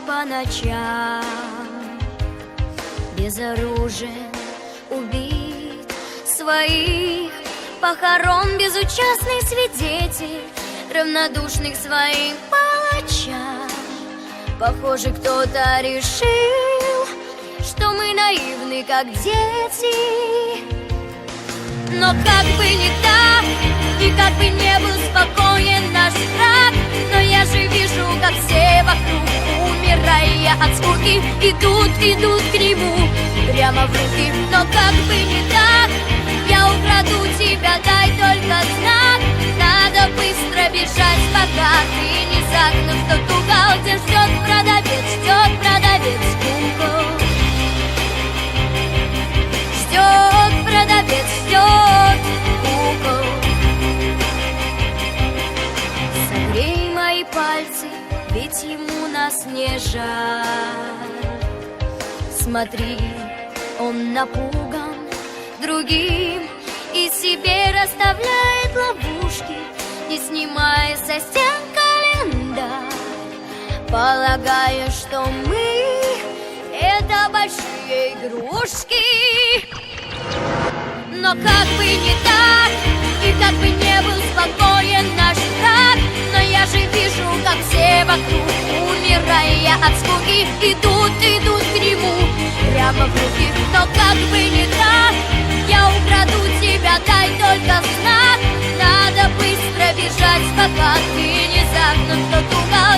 По ночам безоружен, убит, своих похорон безучастный свидетель, равнодушный к своим палачам. Похоже, кто-то решил, что мы наивны, как дети. Но как бы не так, и как бы не был спокоен наш брак, но я же вижу, как все вокруг, умирая от скуки, идут к нему прямо в руки. Но как бы не так, я украду тебя, дай только знак. Надо быстро бежать, пока ты не загнут в тот угол, где ждет продавец кукол. Ждет продавец, ждет кукол. Согрей мои пальцы, ведь ему нас не жаль. Смотри, он напуган другим и себе расставляет ловушки, не снимая со стен календарь, полагая, что мы — это большие игрушки. Но как бы не так, и как бы не был спокоен наш брак, но я же вижу, как все вокруг, умирая от скуки, идут к нему прямо в руки. Но как бы не так, я украду тебя, дай только знак. Надо быстро бежать, пока ты не загнут в тот угол,